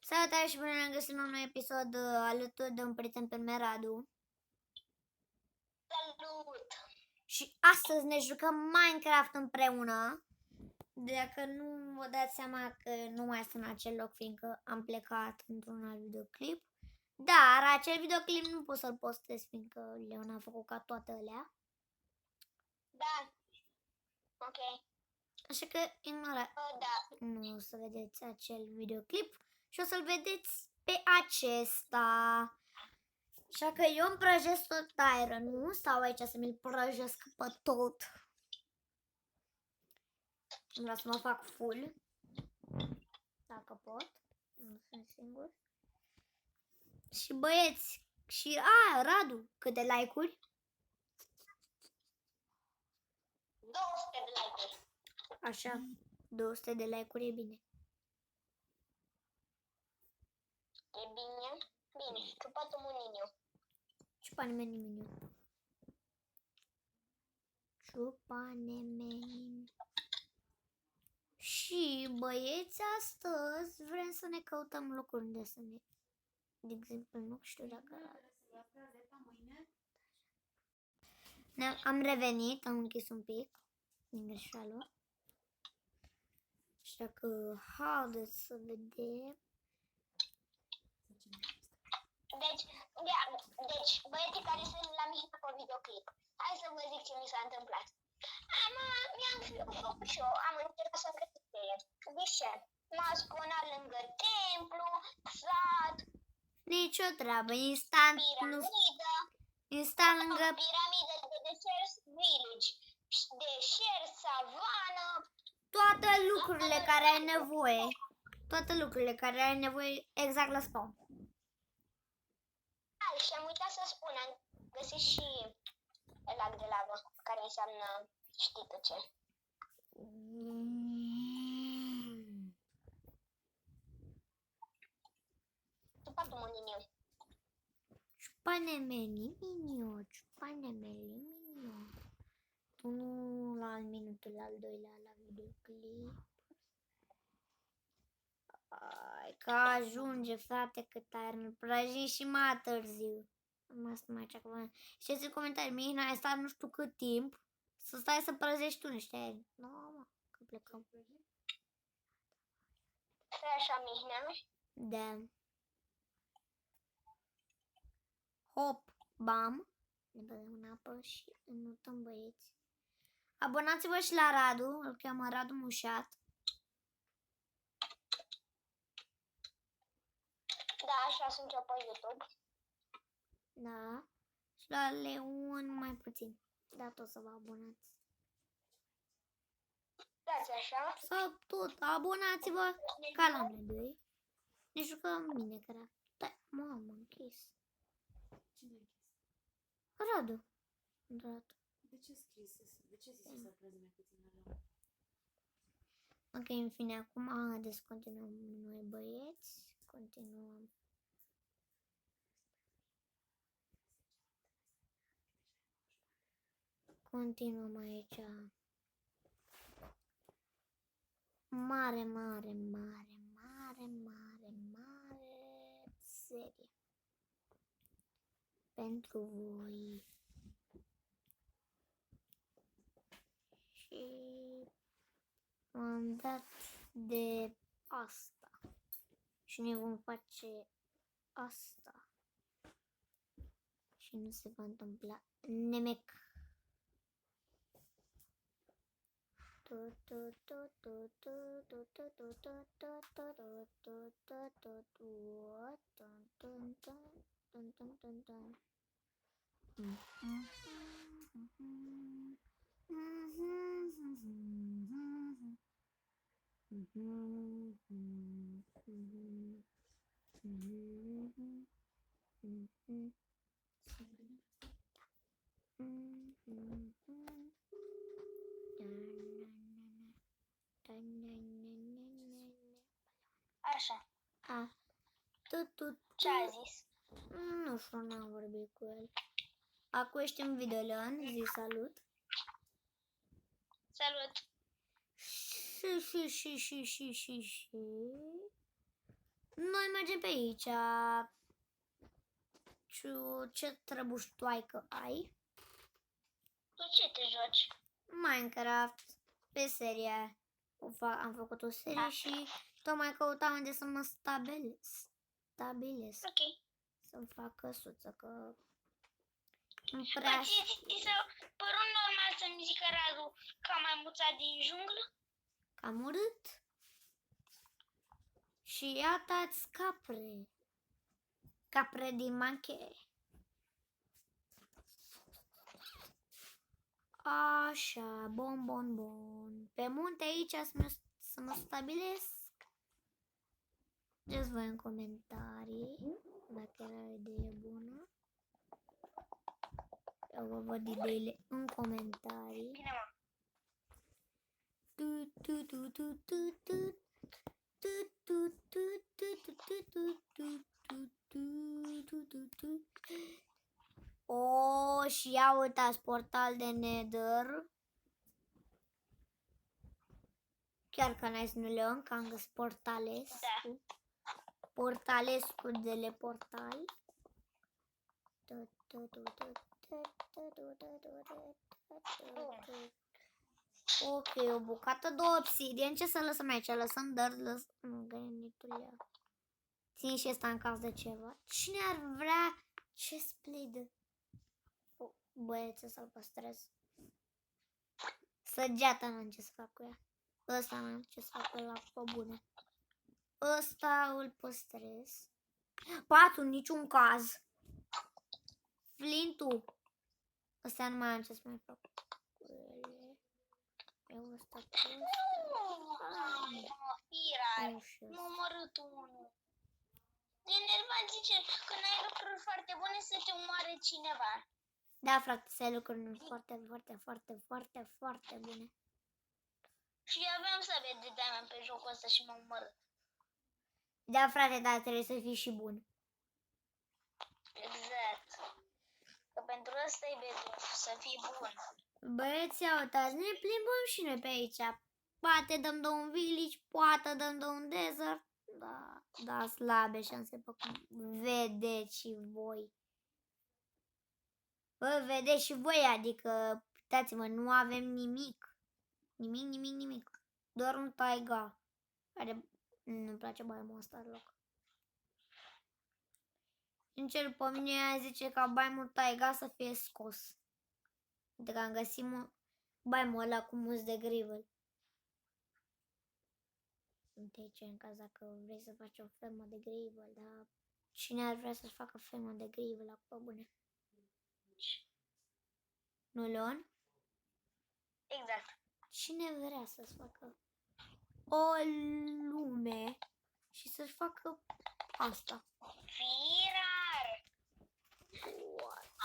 Salutare și bine ne-am găsit la un nou episod alături de un prieten pe nume Radu. Salut! Și astăzi ne jucăm Minecraft împreună. Dacă nu vă dați seama că nu mai sunt în acel loc, fiindcă am plecat într-un alt videoclip. Dar acel videoclip nu pot să-l postez, fiindcă Leon a făcut ca toate alea. Da. Ok. Așa că ignorați. Da. Nu o să vedeți acel videoclip și o să-l vedeți pe acesta. Așa că eu îmi prăjesc tot Iron, nu stau aici să mi-l prăjesc pe tot. Vreau să mă fac full. Dacă pot. Nu sunt singur. Și băieți, și Radu, câte like-uri? 200 de like-uri. Așa, 200 de like-uri e bine. E bine? Bine. Ciupatul muniniu. Ciupa-nemeni-meniu. Ciupa-nemeni. Și băieți, astăzi vrem să ne căutăm locuri unde să ne... De exemplu, nu știu dacă... Am revenit, am închis un pic din greșeală. Așa că haideți să vedem. Deci, băieții care sunt la mijloc pe videoclip, hai să vă zic ce mi s-a întâmplat. Mi-am făcut și eu, am încercat să găsesc pe el. De ce? M-a sponat lângă templu, sat, Nici o treabă, instant, nu, piramidă, instant lângă... piramidă de desert village, desert, savană, Toate lucrurile care ai nevoie. Toate lucrurile care ai nevoie exact la spawn. și am uitat să spun, am găsit și lac de lavă, care înseamnă știi tu ce. Ciupatul muniniu. Ciupa-nemeni-meniu, ciupa-nemeni-meniu. Unul la minutul al doilea la videoclip. Ai, că ajunge, frate, cât ai prăjit și mai târziu. Am asta mai ceva. Știți în comentarii, Mihna, ai stat nu știu cât timp să stai să prăjești tu niște aeri. Nu, mă, că plecăm. Stai așa, Mihnea. Da. Hop, bam. Ne băgăm în apă și înmutăm, băieți. Abonați-vă și la Radu, îl cheamă Radu Mușat. Da, așa sunt eu pe YouTube. Da. Și la Leon mai puțin. Da, tot să vă abonați. Dați așa. Sau tot, abonați-vă ca la noi doi. Ne jucăm Minecraft. Da, m-am închis. Cine a închis? Radu. Radu. De ce scris? De ce zici să crezi mai puțin la Ok, în fine, acum haideți continuăm noi, băieți. Continuăm. Continuăm aici. Mare serie. Pentru voi. Și am dat de asta. Și ne vom face asta. Și nu se va întâmpla nimic. Așa. Ce a zis? Nu știu, n-am vorbit cu el. Acum ești în video, Leon, zi salut. Salut. Și. Noi mergem pe aici. Ce trăbuștoaică ai? Tu ce te joci? Minecraft. Pe serie. Am făcut o serie și tocmai căutam unde să mă stabilesc. Ok. Să-mi fac căsuță, că îmi prea... Bă, ți s-a părut normal să-mi zică Radu ca maimuța din junglă? Cam urât. Și iată-ți capre. Capre din manche. Așa, bun. Pe munte aici să mă stabilesc. Dați voi în comentarii dacă era o idee bună. Eu vă văd ideile în comentarii. Bine, mă. O, și ia uitați, portal de Nether. Chiar că n-ai să nu le că am găsit portalescu. Da. Portalescu de le portal. Ok, o bucată de obsidian. Ce să lăsăm aici? Lăsăm dirt, nu, granitul. Țin și ăsta în caz de ceva. Cine ar vrea chest plate? Băieți, să-l păstrez. Săgeata n-am ce să fac cu ea. Ăsta n-am ce să fac cu ea pe bune. Ăsta îl păstrez. Patul, în niciun caz. Flintul. Ăsta nu mai am ce să mai fac cu ele. Eu ăsta cu Firar. ăsta. M-a omorât unul. De enervant zice că n-ai lucruri foarte bune să te omoare cineva. Da, frate, să ai lucruri foarte bune. Și eu aveam sabie de diamond pe jocul ăsta și m-a omorât. Da, frate, dar trebuie să fii și bun. Exact. Că pentru asta e betul, să fii bun. Băieți, ia uitați, ne plimbăm și noi pe aici. Poate dăm de un village, poate dăm de un desert. Da, slabe șanse pe cum vedeți și voi. Bă, vedeți și voi, adică, uitați-mă, nu avem nimic. Nimic. Doar un taiga. Care nu-mi place baimul ăsta deloc. Sincer, pe mine zice ca baimul taiga să fie scos. Pentru că am găsit baimul ăla cu mus de grivel. Uite aici în caz dacă vrei să faci o fermă de grivel, dar cine ar vrea să-și facă fermă de grivel acum, bune? Nu, Leon? Exact. Cine vrea să-și facă o lume și să-și facă asta? Firar!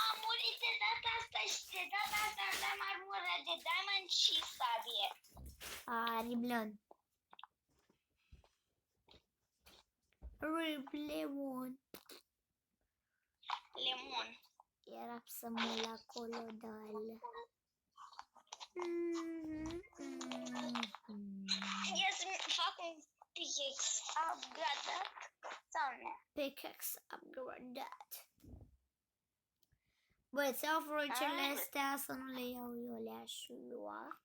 Am murit de data asta și de data asta aveam armură de diamond și sabie. Riblon. Riblon. Lemon. Era să mă la colodal. Ia să fac un pickaxe upgradat sau nu? Pickaxe upgradat. Băieți, iau frucele astea să nu le iau eu, le-aș lua.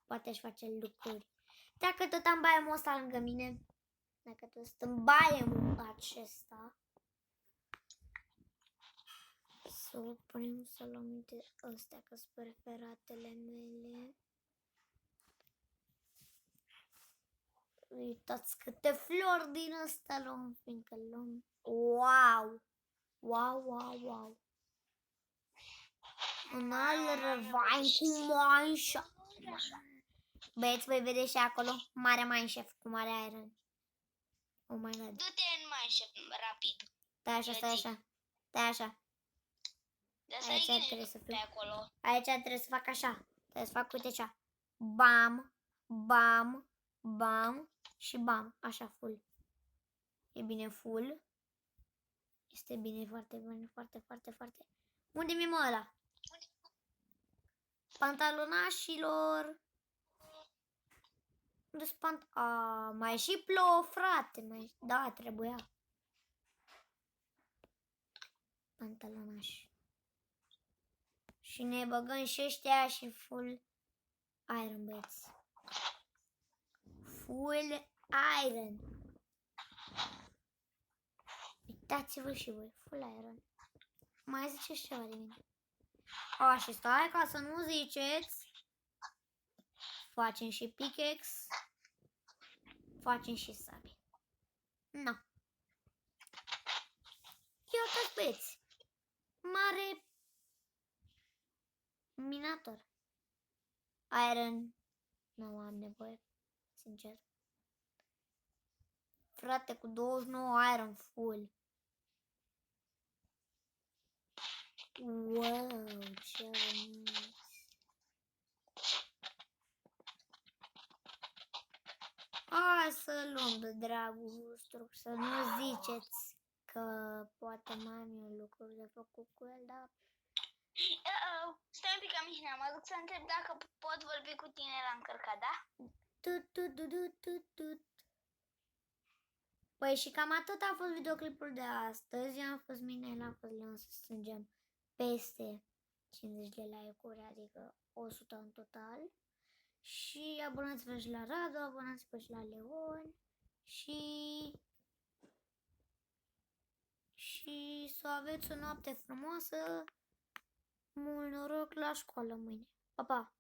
Poate aș face lucruri. Dacă tot am baiemul ăsta lângă mine, dacă tot sunt în baiemul acesta, să o punem să luăm uite astea, că sunt preferatele mele. Uitați câte flori din ăsta luăm, fiindcă luăm. Wow! Un alt răvain cu manșa. Băieți, voi vedeți și acolo mare mineshaft cu mare iron. Oh my god. Du-te în manșă rapid. Stai așa. Dar să Aici ai trebuie grijă să pe fiu. acolo. Aici trebuie să fac așa. Trebuie să fac, uite așa. Bam și bam. Așa, full. E bine full. Este bine, foarte bine, foarte. Unde mi-e mă ăla? Pantalonașilor. De spant. A, mai și plouă, frate. Da, trebuia. Pantalonaș. Și ne băgăm și ăștia și full iron, băieți. Full iron. Uitați-vă și voi, full iron. Mai ziceți ceva de mine? A, și stai ca să nu ziceți. Facem și pickaxe. Facem și sabie. No. Eu tot băieți. Mare minator. Iron. Nu am nevoie. Sincer. Frate, cu 29 iron full. Wow, ce nice. Hai să luăm de dragul vostru, să nu ziceți că poate mai am eu lucruri de făcut cu el, dar... Stai un pic, Mihina, mă duc să întreb dacă pot vorbi cu tine la încărcat, da? Tut. Păi și cam atât a fost videoclipul de astăzi. Eu am fost Minela, a fost Leon, să strângem peste 50 de like-uri, adică 100 în total. Și abonați-vă și la Radu, abonați-vă și la Leon și să aveți o noapte frumoasă. Mult noroc la școală mâine. Pa, pa!